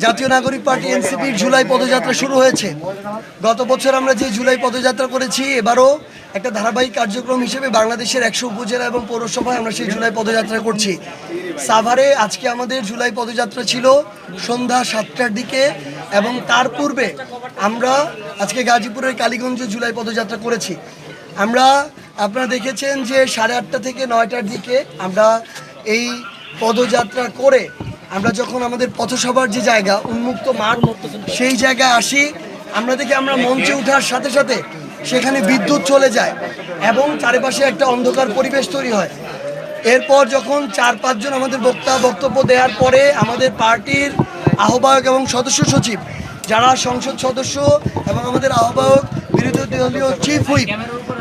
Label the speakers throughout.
Speaker 1: জাতীয় নাগরিক পার্টি এনসিপির জুলাই পদযাত্রা শুরু হয়েছে। গত বছর আমরা যে জুলাই পদযাত্রা করেছি, এবারও একটা ধারাবাহিক কার্যক্রম হিসেবে বাংলাদেশের 100 উপজেলা এবং পৌরসভায় আমরা সেই জুলাই পদযাত্রা করছি। সাভারে আজকে আমাদের জুলাই পদযাত্রা ছিল সন্ধ্যা 7টার দিকে, এবং তার পূর্বে আমরা আজকে গাজীপুরের কালীগঞ্জে জুলাই পদযাত্রা করেছি। আপনারা দেখেছেন যে 8:30 থেকে 9টার দিকে আমরা এই পদযাত্রা করে আমরা যখন আমাদের পথসভার যে জায়গা উন্মুক্ত মাঠ, সেই জায়গায় আসি, আমরা মঞ্চে ওঠার সাথে সাথে সেখানে বিদ্যুৎ চলে যায় এবং চারিপাশে একটা অন্ধকার পরিবেশ তৈরি হয়। এরপর যখন 4-5 জন আমাদের বক্তব্য দেওয়ার পরে আমাদের পার্টির আহ্বায়ক এবং সদস্য সচিব, যারা সংসদ সদস্য এবং আমাদের আহ্বায়ক বিরোধী দলীয় চিফ হুইপ,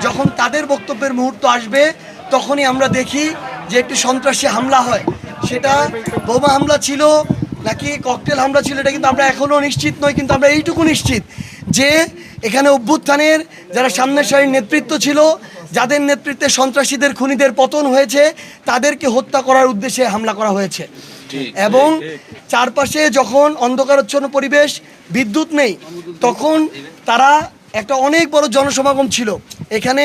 Speaker 1: যখন তাদের বক্তব্যের মুহূর্ত আসবে, তখনই আমরা দেখি যে একটি সন্ত্রাসী হামলা হয়। সেটা বোমা হামলা ছিল নাকি ককটেল হামলা ছিল এটা কিন্তু আমরা এখনও নিশ্চিত নই, কিন্তু আমরা এইটুকু নিশ্চিত যে এখানে অভ্যুত্থানের যারা সামনের সারির নেতৃত্ব ছিল, যাদের নেতৃত্বে সন্ত্রাসীদের খুনিদের পতন হয়েছে, তাদেরকে হত্যা করার উদ্দেশ্যে হামলা করা হয়েছে। এবং চারপাশে যখন অন্ধকারাচ্ছন্ন পরিবেশ, বিদ্যুৎ নেই, তখন তারা একটা অনেক বড় জনসমাগম ছিল। এখানে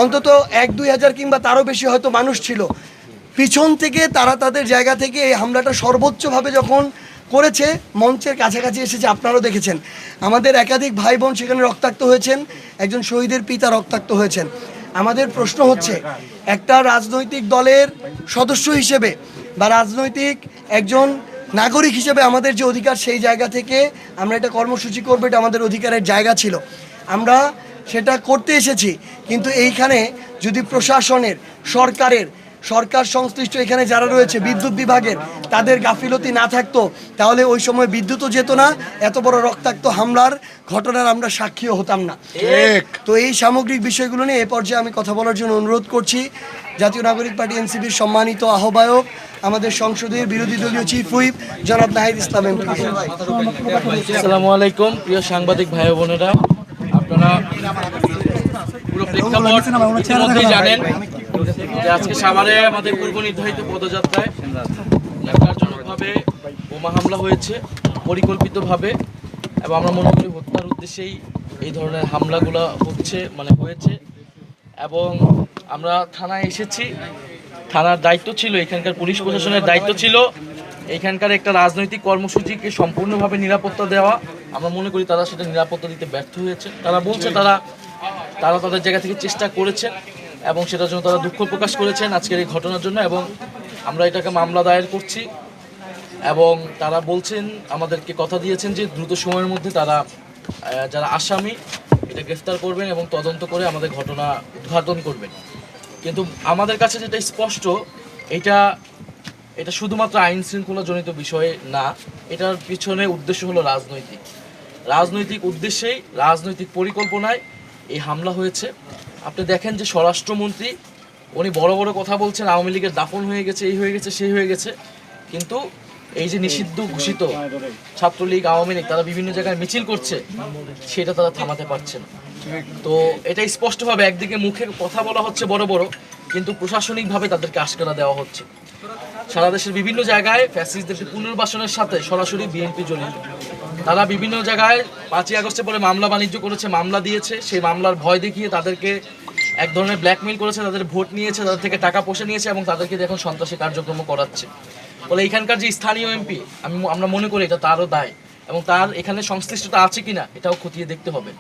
Speaker 1: অন্তত 1-2 হাজার কিংবা তারও বেশি হয়তো মানুষ ছিল। পিছন থেকে তারা তাদের জায়গা থেকে এই হামলাটা সর্বোচ্চভাবে যখন করেছে, মঞ্চের কাছাকাছি এসেছে, আপনারাও দেখেছেন। আমাদের একাধিক ভাই বোন সেখানে রক্তাক্ত হয়েছেন, একজন শহীদের পিতা রক্তাক্ত হয়েছেন। আমাদের প্রশ্ন হচ্ছে, একটা রাজনৈতিক দলের সদস্য হিসেবে বা রাজনৈতিক একজন নাগরিক হিসেবে আমাদের যে অধিকার, সেই জায়গা থেকে আমরা এটা কর্মসূচি করবো, এটা আমাদের অধিকারের জায়গা ছিল, আমরা সেটা করতে এসেছি। কিন্তু এইখানে যদি প্রশাসনের, সরকার সংশ্লিষ্ট এখানে যারা রয়েছে বিদ্যুৎ বিভাগের, তাদের গাফিলতি না থাকতো, তাহলে ওই সময় বিদ্যুৎও যেত না, এত বড় রক্তাক্ত হামলার ঘটনার আমরা সাক্ষীও হতাম না। তো এই সামগ্রিক বিষয়গুলো নিয়ে এ পর্যায়ে আমি কথা বলার জন্য অনুরোধ করছি জাতীয় নাগরিক পার্টি এনসিপির সম্মানিত আহ্বায়ক, আমাদের সংসদের বিরোধী দলীয় চিফ হুইপ জনাব নাহিদ ইসলাম এমপি।
Speaker 2: আসসালামু আলাইকুম প্রিয় সাংবাদিক ভাই বোনেরা, আপনারা পুরো প্রেক্ষাপট জানেন যে আজকে সাভারে আমাদের পূর্ব নির্ধারিত পদযাত্রায় ন্যাক্কারজনকভাবে বোমা হামলা হয়েছে পরিকল্পিতভাবে, এবং আমরা মনে করি হত্যার উদ্দেশ্যেই এই ধরনের হামলাগুলো হয়েছে। এবং আমরা থানায় এসেছি, থানার দায়িত্ব ছিল, এখানকার পুলিশ প্রশাসনের দায়িত্ব ছিল এখানকার একটা রাজনৈতিক কর্মসূচিকে সম্পূর্ণভাবে নিরাপত্তা দেওয়া। আমরা মনে করি তারা সেটা নিরাপত্তা দিতে ব্যর্থ হয়েছে। তারা বলছে তারা তাদের জায়গা থেকে চেষ্টা করেছেন এবং সেটার জন্য তারা দুঃখ প্রকাশ করেছেন আজকের এই ঘটনার জন্য, এবং আমরা এটাকে মামলা দায়ের করছি। এবং তারা বলছেন, আমাদেরকে কথা দিয়েছেন যে দ্রুত সময়ের মধ্যে তারা যারা আসামি এটা গ্রেফতার করবেন এবং তদন্ত করে আমাদের ঘটনা উদ্ঘাটন করবেন। কিন্তু আমাদের কাছে যেটা স্পষ্ট, এটা শুধুমাত্র আইন শৃঙ্খলা জনিত বিষয়ে না, এটার পিছনে উদ্দেশ্য হলো রাজনৈতিক উদ্দেশ্যেই, রাজনৈতিক পরিকল্পনায় এই হামলা হয়েছে। আপনি দেখেন যে স্বরাষ্ট্রমন্ত্রী উনি বড় বড় কথা বলছেন, আওয়ামী লীগের দাফন হয়ে গেছে, এই হয়ে গেছে, সেই হয়ে গেছে, কিন্তু এই যে নিষিদ্ধ ঘোষিত ছাত্রলীগ, আওয়ামী লীগ, তারা বিভিন্ন জায়গায় মিছিল করছে, সেটা তারা থামাতে পারছে না। তো এটা স্পষ্টভাবে একদিকে মুখে কথা বলা হচ্ছে বড় বড়, কিন্তু প্রশাসনিকভাবে তাদেরকে আশকারা দেওয়া হচ্ছে। সারা দেশের বিভিন্ন জায়গায় ফ্যাসিস্টদের পুনর্বাসনের সাথে সরাসরি বিএনপি জড়িত। তারা বিভিন্ন জায়গায় 5ই আগস্টের পরে মামলা বাণিজ্য করেছে, মামলা দিয়েছে, সেই মামলার ভয় দেখিয়ে তাদেরকে এক ধরনের ব্ল্যাকমেইল করেছে, তাদের ভোট নিয়েছে, তাদের থেকে টাকা পয়সা নিয়েছে এবং তাদেরকে এখন সন্ত্রাসী কার্যক্রম করাচ্ছে। ফলে এখানকার যে স্থানীয় এমপি, আমরা মনে করি এটা তারও দায়, এবং তার এখানে সংশ্লিষ্টতা আছে কিনা এটাও খতিয়ে দেখতে হবে।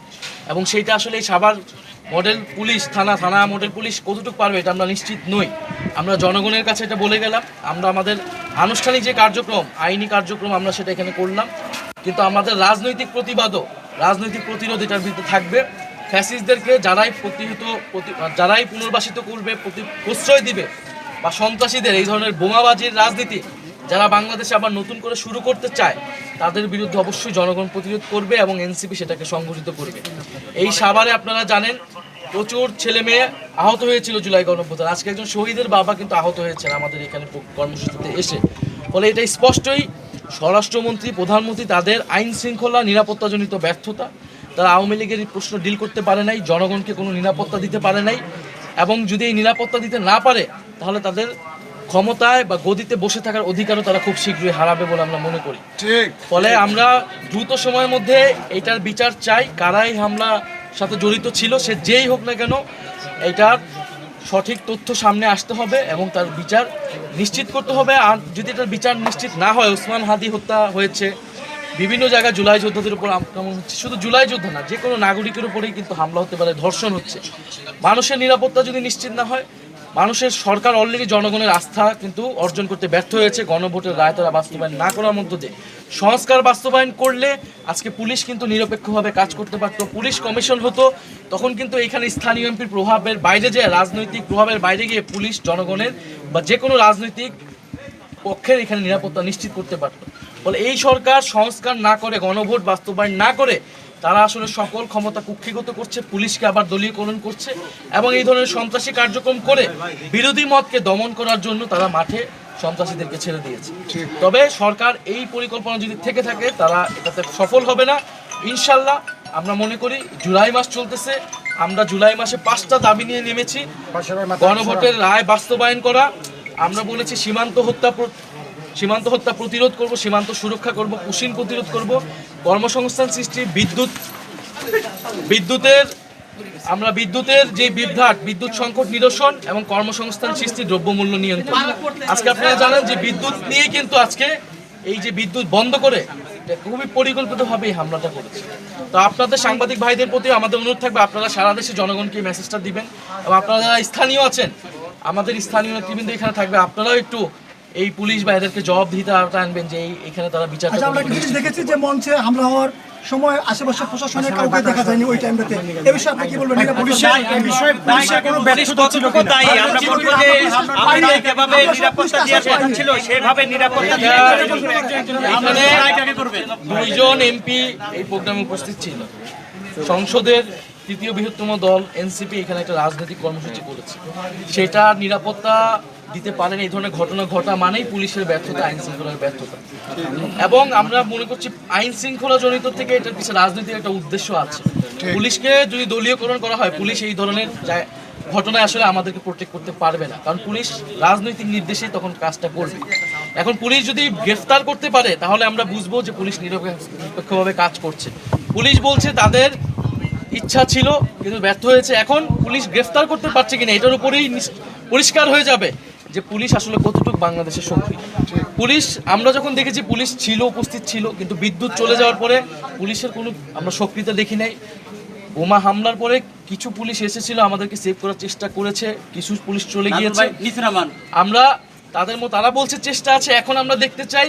Speaker 2: এবং সেইটা আসলে এই সাভার মডেল পুলিশ থানা মডেল পুলিশ কতটুকু পারবে এটা আমরা নিশ্চিত নই। আমরা জনগণের কাছে এটা বলে গেলাম, আমরা আমাদের আনুষ্ঠানিক যে কার্যক্রম, আইনি কার্যক্রম, আমরা সেটা এখানে করলাম, কিন্তু আমাদের রাজনৈতিক প্রতিরোধ এটার ভিতরে থাকবে। ফ্যাসিস্টদেরকে যারাই পুনর্বাসিত করবে, প্রশ্রয় দিবে, বা সন্ত্রাসীদের এই ধরনের বোমাবাজির রাজনীতি যারা বাংলাদেশে আবার নতুন করে শুরু করতে চায়, তাদের বিরুদ্ধে অবশ্যই জনগণ প্রতিরোধ করবে এবং এনসিপি সেটাকে সংগঠিত করবে। এই সাভারে আপনারা জানেন প্রচুর ছেলে মেয়ে আহত হয়েছিল জুলাই গণঅভ্যুত্থানে। আজকে একজন শহীদের বাবা কিন্তু আহত হয়েছেন আমাদের এখানে কর্মসূচিতে এসে। ফলে এটা স্পষ্টই স্বরাষ্ট্রমন্ত্রী, প্রধানমন্ত্রী তাদের আইন শৃঙ্খলা নিরাপত্তাজনিত ব্যর্থতা, তারা আওয়ামী লীগের এই প্রশ্ন ডিল করতে পারে নাই, জনগণকে কোনো নিরাপত্তা দিতে পারে নাই, এবং যদি এই নিরাপত্তা দিতে না পারে তাহলে তাদের ক্ষমতায় বা গদিতে বসে থাকার অধিকারও তারা খুব শীঘ্রই হারাবে বলে আমরা মনে করি।
Speaker 3: ঠিক।
Speaker 2: ফলে আমরা দ্রুত সময়ের মধ্যে এটার বিচার চাই। কারাই হামলার সাথে জড়িত ছিল, সে যেই হোক না কেন, এটার সঠিক তথ্য সামনে আসতে হবে এবং তার বিচার নিশ্চিত করতে হবে। আর যদি এটার বিচার নিশ্চিত না হয়, ওসমান হাদি হত্যা হয়েছে, বিভিন্ন জায়গায় জুলাই যোদ্ধাদের উপর আক্রমণ হচ্ছে, শুধু জুলাই যোদ্ধা না, যে কোনো নাগরিকের উপরেই কিন্তু হামলা হতে পারে, ধর্ষণ হচ্ছে। মানুষের নিরাপত্তা যদি নিশ্চিত না হয়, মানুষের সরকার অলরেডি জনগণের আস্থা কিন্তু অর্জন করতে ব্যর্থ হয়েছে গণভোটের রায় তারা বাস্তবায়ন না করার মধ্য দিয়ে। সংস্কার বাস্তবায়ন করলে আজকে পুলিশ কিন্তু নিরপেক্ষভাবে কাজ করতে পারত, পুলিশ কমিশন হতো, তখন কিন্তু এখানে স্থানীয় এমপির প্রভাবের বাইরে যে রাজনৈতিক প্রভাবের বাইরে গিয়ে পুলিশ জনগণের বা যে কোনো রাজনৈতিক পক্ষের এখানে নিরাপত্তা নিশ্চিত করতে পারত। ফলে এই সরকার সংস্কার না করে, গণভোট বাস্তবায়ন না করে, তারা আসলে সকল ক্ষমতা কুক্ষিগত করছে, পুলিশকে আবার দলীয়করণ করছে এবং এই ধরনের সন্ত্রাসী কার্যক্রম করে বিরোধী মতকে দমন করার জন্য তারা মাঠে সন্ত্রাসীদেরকে ছেড়ে দিয়েছে। তবে সরকার এই পরিকল্পনা যদি থেকে থাকে, তারা এটাতে সফল হবে না ইনশাল্লাহ। আমরা মনে করি জুলাই মাস চলতেছে, আমরা জুলাই মাসে 5টা দাবি নিয়ে নেমেছি। গণভোটের রায় বাস্তবায়ন করা, আমরা বলেছি সীমান্ত হত্যা প্রতিরোধ করব, সীমান্ত সুরক্ষা করব, কুশিন প্রতিরোধ করব, কর্মসংস্থান সৃষ্টি, বিদ্যুতের যে বিভ্রাট, বিদ্যুৎ সংকট নিরসন এবং কর্মসংস্থান সৃষ্টি, দ্রব্যমূল্য নিয়ন্ত্রণ। আজকে আপনারা জানেন যে বিদ্যুৎ নিয়ে কিন্তু আজকে এই যে বিদ্যুৎ বন্ধ করে খুবই পরিকল্পিতভাবে এই হামলাটা করেছে। তো আপনাদের সাংবাদিক ভাইদের প্রতি আমাদের অনুরোধ থাকবে, আপনারা সারা দেশে জনগণকে এই মেসেজটা দিবেন এবং আপনারা যারা স্থানীয় আছেন, আমাদের স্থানীয় নেতৃবৃন্দ এখানে থাকবে, আপনারাও একটু এই পুলিশ বা এদেরকে জবাবদিহিতা আনবেন যে এখানে তারা বিচার।
Speaker 4: আচ্ছা, আমরা কিছু দেখেছি যে মঞ্চে হামলা হওয়ার সময় আশেপাশে প্রশাসনের কাউকে দেখা যায়নি ওই টাইমটাতে। এই বিষয়ে আপনি কি বলবেন? পুলিশের
Speaker 5: কোনো ব্যর্থতা ছিল কিনা? আমরা বলবো যে আমরা যেভাবে নিরাপত্তা দেওয়ার কথা ছিল সেভাবে নিরাপত্তা দিয়ে
Speaker 2: দুইজন এমপি এই প্রোগ্রামে উপস্থিত ছিল। সংসদের তৃতীয় বৃহত্তম দল এনসিপি এখানে একটা রাজনৈতিক কর্মসূচি করেছে, সেটা নিরাপত্তা দিতে পারেন। এই ধরনের ঘটনা ঘটা মানেই পুলিশের ব্যর্থতা, আইন শৃঙ্খলার ব্যর্থতা। এবং আমরা মনে করছি আইন শৃঙ্খলা জনিত থেকে এটার পিছনে রাজনৈতিক একটা উদ্দেশ্য আছে। পুলিশকে যদি দলীয়করণ করা হয়, পুলিশ এই ধরনের ঘটনায় আসলে আমাদেরকে প্রোটেক্ট করতে পারবে না, কারণ পুলিশ রাজনৈতিক নির্দেশেই তখন কাজটা করবে। এখন পুলিশ যদি গ্রেফতার করতে পারে, তাহলে আমরা বুঝবো যে পুলিশ নিরপেক্ষভাবে কাজ করছে। পুলিশ বলছে তাদের ইচ্ছা ছিল কিন্তু ব্যর্থ হয়েছে। এখন পুলিশ গ্রেফতার করতে পারছে কিনা, এটার উপরেই পরিষ্কার হয়ে যাবে যে পুলিশ আসলে কতটুকু বাংলাদেশের শক্তি। পুলিশ, আমরা যখন দেখেছি পুলিশ ছিল, উপস্থিত ছিল, কিন্তু বিদ্যুৎ চলে যাওয়ার পরে পুলিশের কোনো আমরা সক্রিয়তা দেখি নাই। বোমা হামলার পরে কিছু পুলিশ এসেছিল, আমাদেরকে সেভ করার চেষ্টা করেছে, কিছু পুলিশ চলে গিয়েছে। আমরা তারা বলছে চেষ্টা আছে, এখন আমরা দেখতে চাই